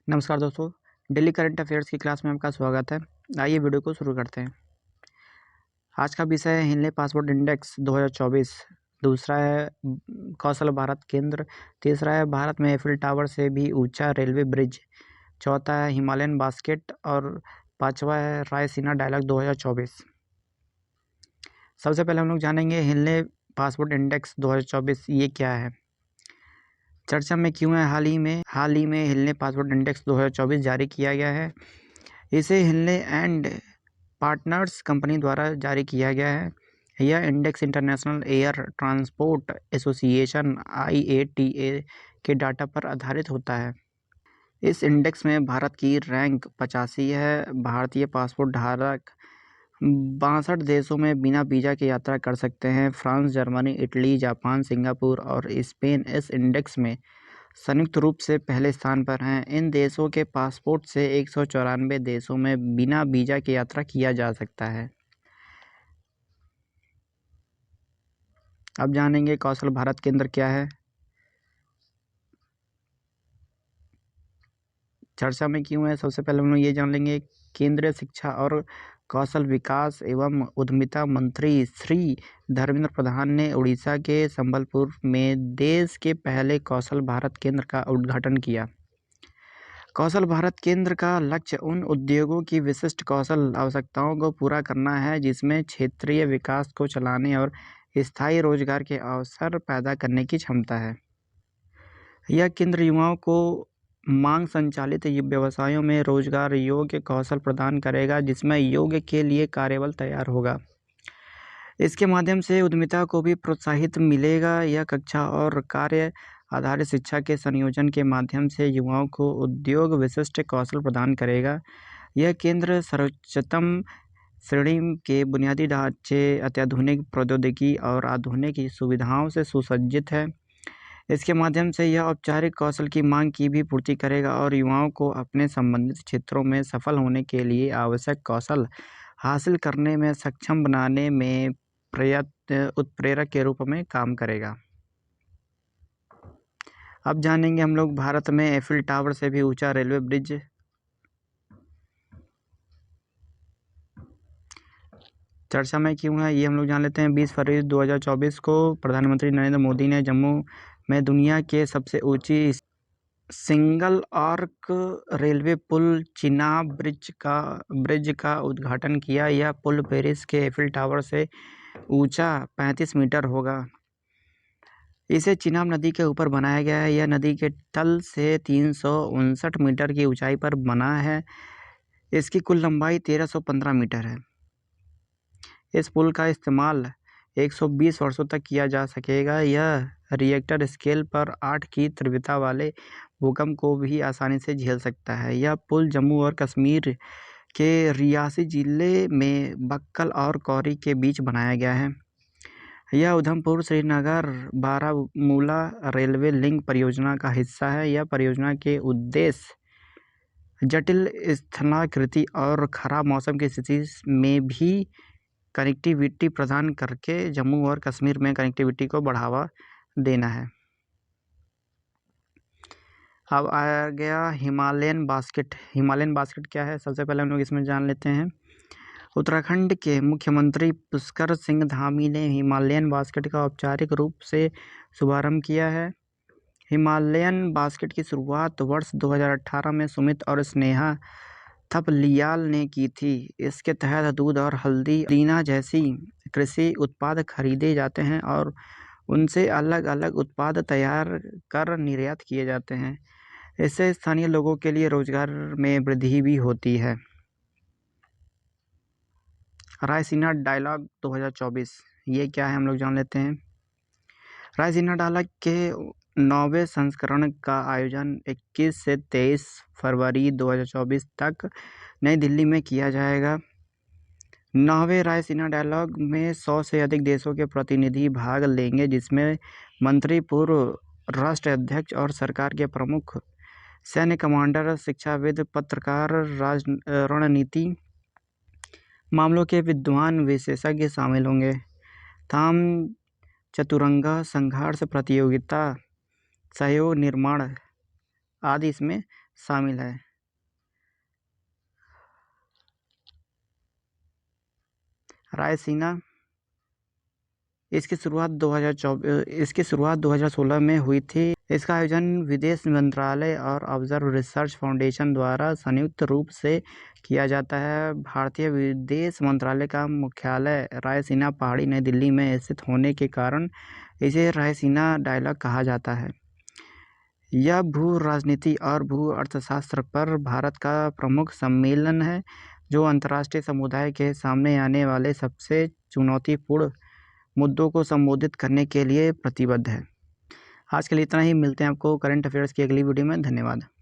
नमस्कार दोस्तों, daily current affairs की क्लास में आपका स्वागत है। आइए वीडियो को शुरू करते हैं। आज का विषय है हिनले पासपोर्ट इंडेक्स 2024। दूसरा है कौशल भारत केंद्र। तीसरा है भारत में एफिल टावर से भी ऊंचा रेलवे ब्रिज। चौथा है हिमालयन बास्केट और पांचवा है रायसीना डायलॉग 2024। सबसे पहले हम लोग जानेंगे हिनले पासपोर्ट इंडेक्स 2024 ये क्या है। चर्चा में क्यों है? हाल ही में हिनले पासपोर्ट इंडेक्स 2024 जारी किया गया है। इसे हिनले एंड पार्टनर्स कंपनी द्वारा जारी किया गया है। यह index international air transport association IATA के डाटा पर आधारित होता है। इस इंडेक्स में भारत की रैंक 85 है। भारतीय पासपोर्ट धारक 62 देशों में बिना वीज़ा के यात्रा कर सकते हैं। France, Germany, Italy, Japan, Singapore और स्पेन इस इंडेक्स में संयुक्त रूप से पहले स्थान पर हैं। इन देशों के पासपोर्ट से 194 देशों में बिना वीज़ा के यात्रा किया जा सकता है। अब जानेंगे कौशल भारत केंद्र क्या है। चर्चा में क्यों है? सबसे पहले हम लोग ये जान लेंगे। केंद्रीय शिक्षा और कौशल विकास एवं उद्यमिता मंत्री श्री धर्मेंद्र प्रधान ने उड़ीसा के संबलपुर में देश के पहले कौशल भारत केंद्र का उद्घाटन किया। कौशल भारत केंद्र का लक्ष्य उन उद्योगों की विशिष्ट कौशल आवश्यकताओं को पूरा करना है जिसमें क्षेत्रीय विकास को चलाने और स्थायी रोजगार के अवसर पैदा करने की क्षमता है। यह केंद्र युवाओं को मांग संचालित व्यवसायों में रोजगार योग्य कौशल प्रदान करेगा जिसमें योग्य के लिए कार्यबल तैयार होगा। इसके माध्यम से उद्यमिता को भी प्रोत्साहित मिलेगा। यह कक्षा और कार्य आधारित शिक्षा के संयोजन के माध्यम से युवाओं को उद्योग विशिष्ट कौशल प्रदान करेगा। यह केंद्र सर्वोच्चतम श्रेणी के बुनियादी ढांचे, अत्याधुनिक प्रौद्योगिकी और आधुनिक सुविधाओं से सुसज्जित है। इसके माध्यम से यह औपचारिक कौशल की मांग की भी पूर्ति करेगा और युवाओं को अपने संबंधित क्षेत्रों में सफल होने के लिए आवश्यक कौशल हासिल करने में सक्षम बनाने में उत्प्रेरक के रूप में काम करेगा। अब जानेंगे हम लोग भारत में एफिल टावर से भी ऊंचा रेलवे ब्रिज। चर्चा में क्यों है ये हम लोग जान लेते हैं। 20 फरवरी 2024 को प्रधानमंत्री नरेंद्र मोदी ने जम्मू में दुनिया के सबसे ऊंची सिंगल आर्क रेलवे पुल चिनाब ब्रिज का उद्घाटन किया। यह पुल पेरिस के एफिल टावर से ऊंचा 35 मीटर होगा। इसे चिनाब नदी के ऊपर बनाया गया है। यह नदी के तल से 359 मीटर की ऊंचाई पर बना है। इसकी कुल लंबाई 1315 मीटर है। इस पुल का इस्तेमाल 120 वर्षों तक किया जा सकेगा। यह रिएक्टर स्केल पर 8 की तीव्रता वाले भूकंप को भी आसानी से झेल सकता है। यह पुल जम्मू और कश्मीर के रियासी जिले में बक्कल और कौरी के बीच बनाया गया है। यह उधमपुर श्रीनगर बारामूला रेलवे लिंक परियोजना का हिस्सा है। यह परियोजना के उद्देश्य जटिल स्थलाकृति और खराब मौसम की स्थिति में भी कनेक्टिविटी प्रदान करके जम्मू और कश्मीर में कनेक्टिविटी को बढ़ावा देना है। अब आ गया हिमालयन बास्केट। हिमालयन बास्केट क्या है? सबसे पहले हम लोग इसमें जान लेते हैं। उत्तराखंड के मुख्यमंत्री पुष्कर सिंह धामी ने हिमालयन बास्केट का औपचारिक रूप से शुभारंभ किया है। हिमालयन बास्केट की शुरुआत वर्ष 2018 में सुमित और स्नेहा थपलियाल ने की थी। इसके तहत दूध और हल्दी, पुदीना जैसी कृषि उत्पाद खरीदे जाते हैं और उनसे अलग अलग उत्पाद तैयार कर निर्यात किए जाते हैं। इससे स्थानीय लोगों के लिए रोजगार में वृद्धि भी होती है। रायसीना डायलॉग 2024 ये क्या है हम लोग जान लेते हैं। रायसीना डायलॉग के 9वें संस्करण का आयोजन 21 से 23 फरवरी 2024 तक नई दिल्ली में किया जाएगा। 9वें रायसीना डायलॉग में 100 से अधिक देशों के प्रतिनिधि भाग लेंगे जिसमें मंत्री, पूर्व राष्ट्राध्यक्ष और सरकार के प्रमुख, सैन्य कमांडर, शिक्षाविद, पत्रकार, रणनीति मामलों के विद्वान विशेषज्ञ शामिल होंगे। थाम चतुरंगा, संघर्ष, प्रतियोगिता, सहयोग, निर्माण आदि इसमें शामिल है। रायसीना इसकी शुरुआत 2016 में हुई थी। इसका आयोजन विदेश मंत्रालय और ऑब्जर्व रिसर्च फाउंडेशन द्वारा संयुक्त रूप से किया जाता है। भारतीय विदेश मंत्रालय का मुख्यालय रायसीना पहाड़ी नई दिल्ली में स्थित होने के कारण इसे रायसीना डायलॉग कहा जाता है। यह भू राजनीति और भू अर्थशास्त्र पर भारत का प्रमुख सम्मेलन है, जो अंतर्राष्ट्रीय समुदाय के सामने आने वाले सबसे चुनौतीपूर्ण मुद्दों को संबोधित करने के लिए प्रतिबद्ध है। आज के लिए इतना ही। मिलते हैं आपको करंट अफेयर्स की अगली वीडियो में। धन्यवाद।